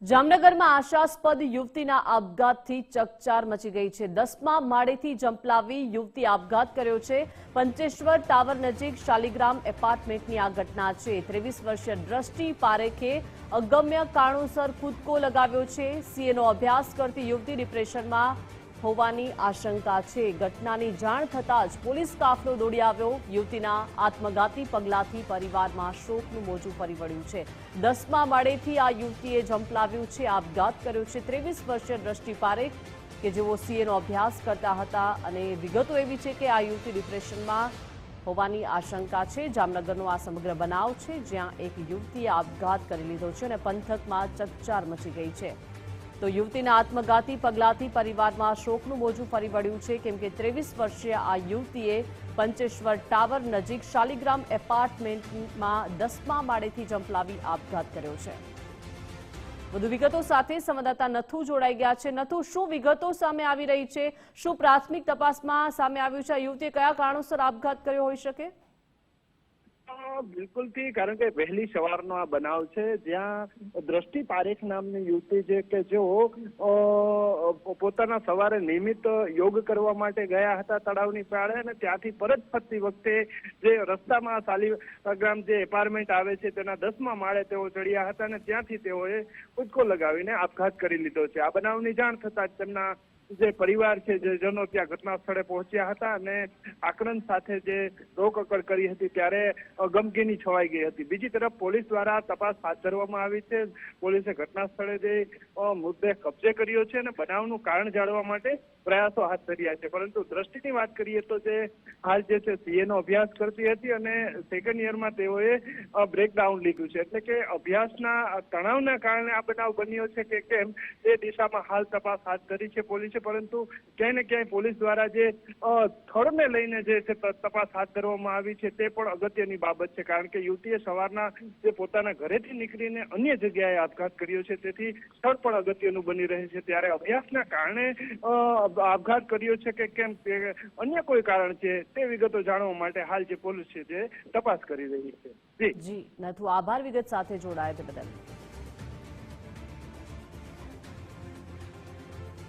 જામનગરમાં આશાસ્પદ યુવતીના આપઘાતથી ચકચાર મચી ગઈ છે। 10મા માળેથી જંપલાવી યુવતી આપઘાત કર્યો છે। પંચેશ્વર ટાવર નજીક શાલિગ્રામ એપાર્ટમેન્ટની આ ઘટના છે। 23 વર્ષીય દ્રષ્ટિ પારેખે અગમ્ય કારણોસર કૂદકો લગાવ્યો છે। સીએનો અભ્યાસ કરતી યુવતી ડિપ્રેશનમાં હોવાની આશંકા છે। ઘટનાની જાણ થતાં જ પોલીસ કાફલો દોડી આવ્યો। યુવતીના આત્મઘાતી પગલાથી પરિવારમાં શોકનું મોજું ફરી વળ્યું છે। 10મા માળેથી આ યુવતીએ ઝંપલાવ્યું છે, આપઘાત કર્યો છે। 23 વર્ષીય દ્રષ્ટિ પારેખ કે જેઓ સીએનો અભ્યાસ કરતા હતા અને વિગતો એવી છે કે આ યુવતી ડિપ્રેશનમાં હોવાની આશંકા છે। જામનગરનો આ સમગ્ર બનાવ છે, જ્યાં એક યુવતીએ આપઘાત કરી લીધો છે અને પંથકમાં ચકચાર મચી ગઈ છે। તો યુવતીના આત્મઘાતી પગલાથી પરિવારમાં શોકનું મોજું ફરી વળ્યું છે, કેમ કે 23 વર્ષીય આ યુવતીએ પંચેશ્વર ટાવર નજીક શાલિગ્રામ એપાર્ટમેન્ટમાં 10મા માળેથી જંપલાવી આપઘાત કર્યો છે। વધુ વિગતો સાથે સંવાદદાતા નથુ જોડાઈ ગયા છે। નથુ, શું વિગતો સામે આવી રહી છે? શું પ્રાથમિક તપાસમાં સામે આવ્યું છે? આ યુવતીએ કયા કારણોસર આપઘાત કર્યો હોઈ શકે? બિલકુલથી, કારણ કે વહેલી સવારનો આ બનાવ છે, જ્યાં દ્રષ્ટિ પારેખ નામની યુવતી છે કે જેઓ પોતાના સવારે નિયમિત યોગ કરવા માટે ગયા હતા તળાવની પાળે, અને ત્યાંથી પરત ફરતી વખતે જે રસ્તામાં શાલિગ્રામ જે એપાર્ટમેન્ટ આવે છે તેના 10મા માળે તેઓ ચડ્યા હતા અને ત્યાંથી તેઓએ કૂદકો લગાવીને આપઘાત કરી લીધો છે। આ બનાવની જાણ થતાં જ તેમના જે પરિવાર છે, જે જનો ત્યાં ઘટના સ્થળે પહોંચ્યા હતા અને આક્રંદ સાથે જે રોકકડ કરી હતી ત્યારે ગમગીની છવાઈ ગઈ હતી। બીજી તરફ પોલીસ દ્વારા તપાસ હાથ ધરવામાં આવી છે। પોલીસે ઘટના સ્થળે જે મૃતદેહ કબજે કર્યો છે અને બનાવનું કારણ જાણવા માટે પ્રયાસો હાથ ધર્યા છે। પરંતુ દ્રષ્ટિની વાત કરીએ તો જે હાલ જે છે સીએનો અભ્યાસ કરતી હતી અને સેકન્ડ યરમાં તેઓએ બ્રેકડાઉન લીધું છે, એટલે કે અભ્યાસના તણાવના કારણે આ બનાવ બન્યો છે કે કેમ એ દિશામાં હાલ તપાસ હાથ ધરી છે પોલીસે। પરંતુ ક્યાંય ને ક્યાંય પોલીસ દ્વારા જે સ્થળને લઈને જે તપાસ હાથ ધરવામાં આવી છે તે પણ અગત્યની બાબત છે, કારણ કે યુવતીએ સવારના જે પોતાના ઘરેથી નીકળીને અન્ય જગ્યાએ આપઘાત કર્યો છે, તેથી સ્થળ પણ અગત્યનું બની રહે છે। ત્યારે અભ્યાસના કારણે આપઘાત કર્યો છે કે કેમ તે અન્ય કોઈ કારણ છે તે વિગતો જાણવા માટે હાલ જે પોલીસ છે તે તપાસ કરી રહી છે। જી નથુ, આભાર વિગત સાથે જોડાયા તે બદલ।